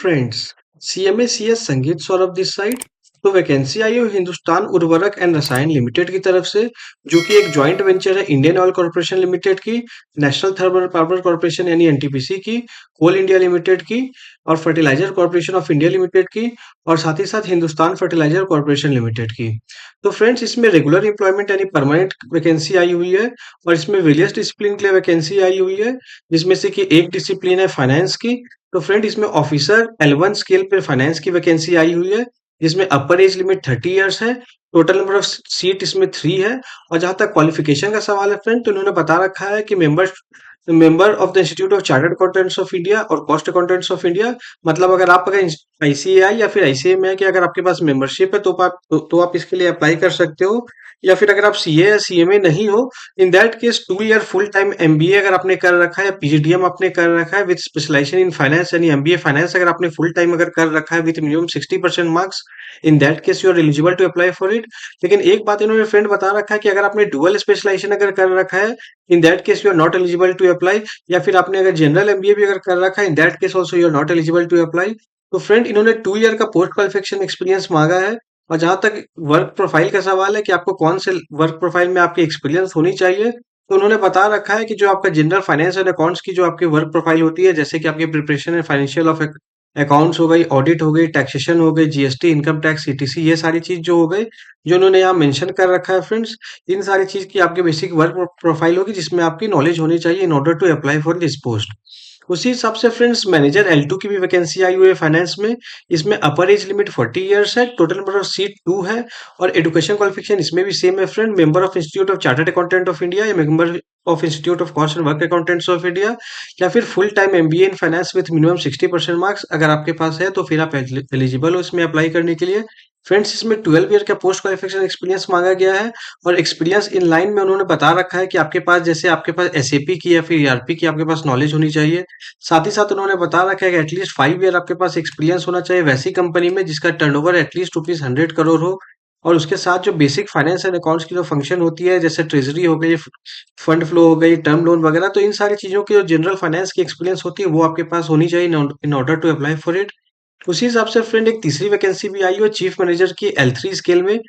Friends, CMA CS संगीत Saurabh this side. तो vacancy आई है हिंदुस्तान उर्वरक एंड रसायन लिमिटेड की तरफ से, जो कि एक जॉइंट वेंचर है इंडियन ऑयल कॉर्पोरेशन लिमिटेड की, नेशनल थर्मल पावर कॉर्पोरेशन यानी एनटीपीसी की, कोल इंडिया लिमिटेड की और Fertilizer Corporation of India Limited की, और साथ ही साथ हिंदुस्तान फर्टिलाइजर कॉर्पोरेशन लिमिटेड की। तो फ्रेंड्स, इसमें रेगुलर एम्प्लॉयमेंट यानी परमानेंट वैकेंसी आई हुई है, और इसमें वेरियस डिसिप्लिन के लिए वैकेंसी आई हुई है, जिसमें से कि एक डिसिप्लिन है फाइनेंस की। तो फ्रेंड, इसमें ऑफिसर L1 स्केल पे फाइनेंस की वैकेंसी आई हुई है, जिसमें अपर एज लिमिट 30 इयर्स है। टोटल नंबर ऑफ सीट इसमें 3 है। और जहां तक क्वालिफिकेशन का सवाल है फ्रेंड, तो इन्होंने बता रखा है कि member of the institute of chartered accountants of India और कॉस्ट अकाउंटेंट्स ऑफ इंडिया। मतलब अगर आईसीएआई या फिर आईसीए में है कि अगर आपके पास मेंबरशिप है तो आप इसके लिए अप्लाई कर सकते हो। या फिर अगर आप सीए या सीएमए नहीं हो, इन that case 2 year full time MBA अगर आपने कर रखा है या पीजीडीएम आपने कर रखा है विद स्पेशलाइजेशन इन फाइनेंस यानी एमबीए फाइनेंस अगर आपने फुल टाइम अगर कर रखा है with minimum 60% marks, in that case you are eligible to apply for it. लेकिन एक बात इन्होंने फ्रेंड बता रखा है कि अगर आपने डुअल स्पेशलाइजेशन अगर कर रखा है, in that case you are not eligible to apply. या फिर आपने अगर जनरल एमबीए भी अगर कर रखा है, in that case also you are not eligible to apply. तो फ्रेंड, इन्होंने 2 ईयर का पोस्ट क्वालिफिकेशन एक्सपीरियंस मांगा है। और जहां तक वर्क प्रोफाइल का सवाल है कि आपको कौन से वर्क प्रोफाइल में आपकी एक्सपीरियंस होनी चाहिए, तो उन्होंने बता रखा है कि जो आपका जनरल फाइनेंस एंड अकाउंट्स की जो आपकी वर्क प्रोफाइल होती है, जैसे कि आपकी preparation and financial of accounts हो गई, ऑडिट हो गई, टैक्सेशन हो गई, जीएसटी, इनकम टैक्स, सीटीसी, ये सारी चीज जो हो गई, जो उन्होंने यहाँ मेंशन कर रखा है फ्रेंड्स, इन सारी चीज की आपकी बेसिक वर्क प्रोफाइल होगी, जिसमें आपकी नॉलेज होनी चाहिए in order to apply for this post. उसी हिसाब से फ्रेंड्स, मैनेजर L2 की भी वैकेंसी आई हुई है फाइनेंस में। इसमें अपर एज लिमिट 40 इयर्स है, टोटल नंबर ऑफ सीट 2 है, और एजुकेशन क्वालिफिकेशन इसमें भी सेम है friend, member of institute of chartered accountant of India या member of institute of cost and work accountants of India, या फिर full time MBA in finance with minimum 60% marks अगर आपके पास है, तो फिर आप एलिजिबल हो इसमें अप्लाई करने के लिए। फ्रेंड्स, इसमें 12 ईयर का पोस्ट क्वालिफिकेशन एक्सपीरियंस मांगा गया है, और एक्सपीरियंस इन लाइन में उन्होंने बता रखा है कि आपके पास एसएपी की या फिर ईआरपी की आपके पास नॉलेज होनी चाहिए। साथ ही साथ उन्होंने बता रखा है कि एटलीस्ट 5 ईयर आपके पास एक्सपीरियंस होना चाहिए वैसी कंपनी में जिसका टर्नओवर एटलीस्ट रुपीज 100 करोड़ हो। और उसके साथ जो बेसिक फाइनेंस एंड अकाउंट्स की जो फंक्शन होती है, जैसे ट्रेजरी हो गई, फंड फ्लो हो गई, टर्म लोन वगैरह, तो इन सारी चीजों की जो जनरल फाइनेंस की एक्सपीरियंस होती है वो आपके पास होनी चाहिए in order to apply for it. उसी हिसाब से फ्रेंड, एक तीसरी वैकेंसी भी आई है चीफ मैनेजर की L3 स्केल में,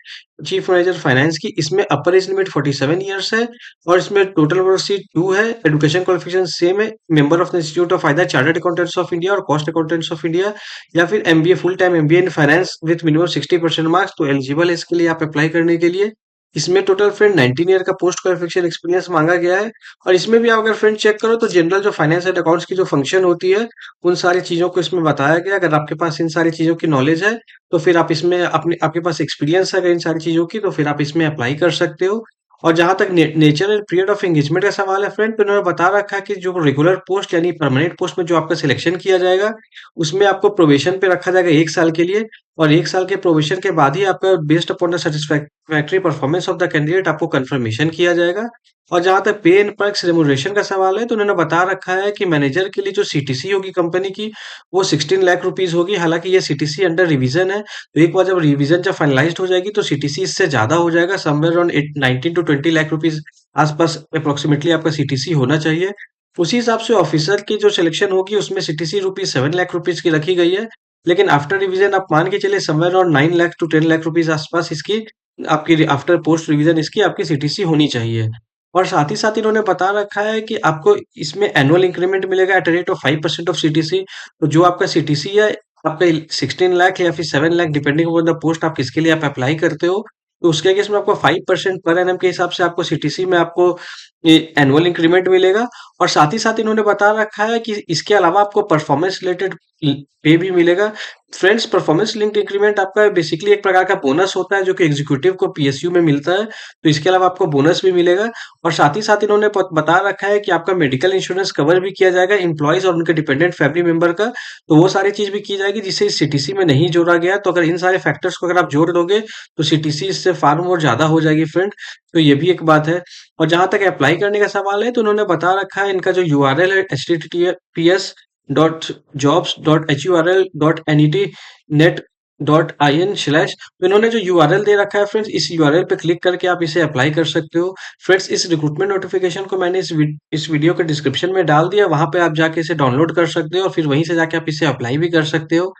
चीफ मैनेजर फाइनेंस की। इसमें अपर एज लिमिट 47 इयर्स है, और इसमें टोटल नंबर ऑफ सीट 2 है, एजुकेशन क्वालिफिकेशन सेम है, member of the institute of either chartered accountants of India और कॉस्ट अकाउंटेंट्स ऑफ इंडिया, या फिर MBA full time MBA in finance with minimum 60% marks, तो eligible है इसके लिए आप अप्लाई करने के लिए। इसमें टोटल फ्रेंड 19 ईयर का पोस्ट क्वालिफिकेशन एक्सपीरियंस मांगा गया है। और इसमें भी आप अगर फ्रेंड चेक करो, तो जनरल जो फाइनेंस एंड अकाउंट्स की जो फंक्शन होती है, उन सारी चीजों को इसमें बताया गया। अगर आपके पास इन सारी चीजों की नॉलेज है, तो फिर आप इसमें आपके पास एक्सपीरियंस है अगर इन सारी चीजों की, तो फिर आप इसमें अप्लाई कर सकते हो। और जहां तक nature and period of engagement का सवाल है फ्रेंड, तो उन्होंने बता रखा है कि जो रेगुलर पोस्ट यानी परमानेंट पोस्ट में जो आपका सिलेक्शन किया जाएगा, उसमें आपको प्रोबेशन पे रखा जाएगा 1 साल के लिए। और 1 साल के प्रोबेशन के बाद ही आपका based upon the satisfactory performance of the candidate आपको कंफर्मेशन किया जाएगा। और जहां तक पे एंड पर्क्स रेमुनरेशन का सवाल है, तो उन्होंने बता रखा है कि मैनेजर के लिए जो सीटीसी होगी कंपनी की, वो 16 लाख रुपीज होगी। हालांकि ये सीटीसी अंडर रिवीजन है, तो एक बार जब रिवीजन जब फाइनलाइज्ड हो जाएगी, तो सीटीसी इससे ज्यादा हो जाएगा, somewhere around 19 to 20 lakh rupees आसपास अप्रोक्सीमेटली आपका सीटीसी होना चाहिए। उसी हिसाब से ऑफिसर की जो सिलेक्शन होगी, उसमें सीटीसी रुपीज 7 लाख रुपीज की रखी गई है। लेकिन आफ्टर रिवीजन आप मान के चले somewhere around 9 lakh to 10 lakh rupees आसपास इसकी आपकी आफ्टर पोस्ट रिवीजन इसकी आपकी सीटीसी होनी चाहिए। और साथ ही साथ इन्होंने बता रखा है कि आपको इसमें एनुअल इंक्रीमेंट मिलेगा at rate of 5% of CTC. तो जो आपका सीटीसी है, आपका 16 लाख या फिर 7 lakh depending on the post आप किसके लिए आप अप्लाई करते हो, तो उसके केस में आपको 5% पर एनम के हिसाब से आपको सीटीसी में आपको एनुअल इंक्रीमेंट मिलेगा। और साथ ही साथ इन्होंने बता रखा है कि इसके अलावा आपको परफॉर्मेंस रिलेटेड पे भी मिलेगा। फ्रेंड्स, परफॉर्मेंस लिंक्ड इंक्रीमेंट आपका बेसिकली एक प्रकार का बोनस होता है, जो कि एग्जीक्यूटिव को पीएसयू में मिलता है। तो इसके अलावा आपको बोनस भी मिलेगा। और साथ ही साथ इन्होंने बता रखा है कि आपका मेडिकल इंश्योरेंस कवर भी किया जाएगा एम्प्लॉयज और उनके डिपेंडेंट फैमिली मेंबर का। तो वो सारी चीज भी की जाएगी जिसे इस सीटीसी में नहीं जोड़ा गया। तो अगर इन सारे फैक्टर्स को अगर आप जोड़ दोगे, तो सीटीसी इससे फार मोर ज्यादा हो जाएगी फ्रेंड। तो ये भी एक बात है। और जहां तक अप्लाई करने का सवाल है, तो उन्होंने बता रखा है इनका जो यूआरएल है https.jobs.hurl.net .in/, तो इन्होंने जो यूआरएल दे रखा है फ्रेंड्स, इस यूआरएल पे क्लिक करके आप इसे अप्लाई कर सकते हो। फ्रेंड्स, इस रिक्रूटमेंट नोटिफिकेशन को मैंने इस वीडियो के डिस्क्रिप्शन में डाल दिया, वहां पे आप जाके इसे डाउनलोड कर सकते हो और फिर वहीं से जाके आप इसे अप्लाई भी कर सकते हो।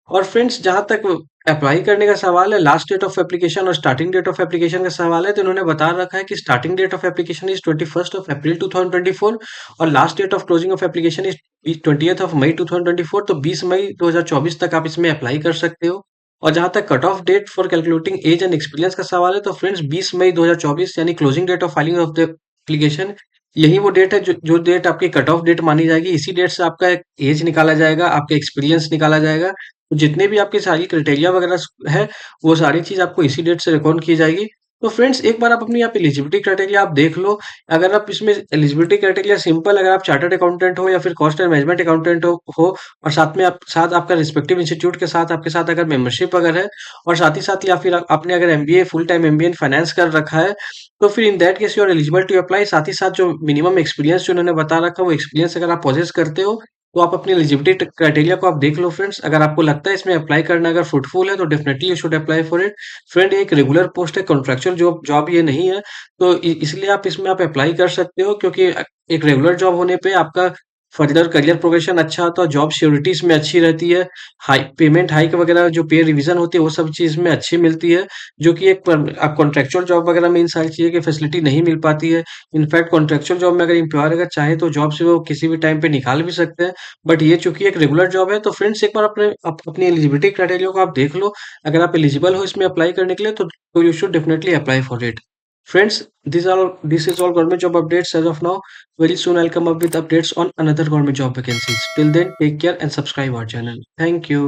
और फ्रेंड्स, जहाँ तक अप्लाई करने का सवाल है, लास्ट डेट ऑफ एप्लीकेशन और स्टार्टिंग डेट ऑफ एप्लीकेशन का सवाल है, तो इन्होंने बता रखा है कि starting date of application is 21 April 2024 और last date of closing of application is 20 मई 2024। तो 20 मई 2024 तक आप इसमें अप्लाई कर सकते हो। और जहाँ तक cut off date for calculating age and experience का सवाल है, तो फ्रेंड्स 20 मई 2024 यानी closing date of filing of the application, यही वो डेट है जो डेट आपकी कट ऑफ डेट मानी जाएगी। इसी डेट से आपका एज निकाला जाएगा, आपका एक्सपीरियंस निकाला जाएगा। तो जितने भी आपकी सारी क्राइटेरिया वगैरह है, वो सारी चीज़ आपको इसी डेट से रिकॉर्ड की जाएगी। तो फ्रेंड्स, एक बार आप अपनी यहाँ पे एलिजिबिलिटी क्राइटेरिया आप देख लो। अगर आप इसमें एलिजिबिलिटी क्राइटेरिया सिंपल, अगर आप चार्टर्ड अकाउंटेंट हो या फिर कॉस्ट एंड मैनेजमेंट अकाउंटेंट हो और साथ में आप साथ आपका रिस्पेक्टिव इंस्टीट्यूट के साथ आपके साथ अगर मेंबरशिप अगर है और साथ ही साथ या फिर आपने अगर MBA full time MBA in finance कर रखा है, तो फिर in that case you are eligible to apply. साथ ही साथ जो मिनिमम एक्सपीरियंस जो उन्होंने बता रखा है, वो एक्सपीरियंस अगर आप पोजेस करते हो, तो आप अपनी एलिजिबिलिटी क्राइटेरिया को आप देख लो फ्रेंड्स। अगर आपको लगता है इसमें अप्लाई करना अगर फ्रूटफुल है, तो definitely you should apply for it. Friend, एक रेगुलर पोस्ट है, कॉन्ट्रेक्चुअल जॉब जॉब ये नहीं है, तो इसलिए आप इसमें आप अप्लाई कर सकते हो, क्योंकि एक रेगुलर जॉब होने पे आपका फर्दर करियर प्रोग्रेशन अच्छा होता है, जॉब सिक्योरिटी इसमें अच्छी रहती है, हाई पेमेंट हाइक वगैरह जो पे रिवीजन होती है वो सब चीज़ में अच्छी मिलती है, जो कि एक कॉन्ट्रेक्चुअल जॉब वगैरह में इन सारी चीज़ों की फैसिलिटी नहीं मिल पाती है। इनफैक्ट कॉन्ट्रेक्चुअल जॉब में अगर एम्प्लॉयर अगर चाहे तो जॉब से वो किसी भी टाइम पे निकाल भी सकते हैं, बट ये चूंकि एक रेगुलर जॉब है, तो फ्रेंड्स एक बार अपनी एलिजिबिलिटी क्राइटेरिया को आप देख लो। अगर आप एलिजिबल हो इसमें अप्लाई करने के लिए, तो you should definitely apply for it. Friends, this is all government job updates as of now. Very soon I'll come up with updates on another government job vacancies. Till then, take care and subscribe our channel. Thank you.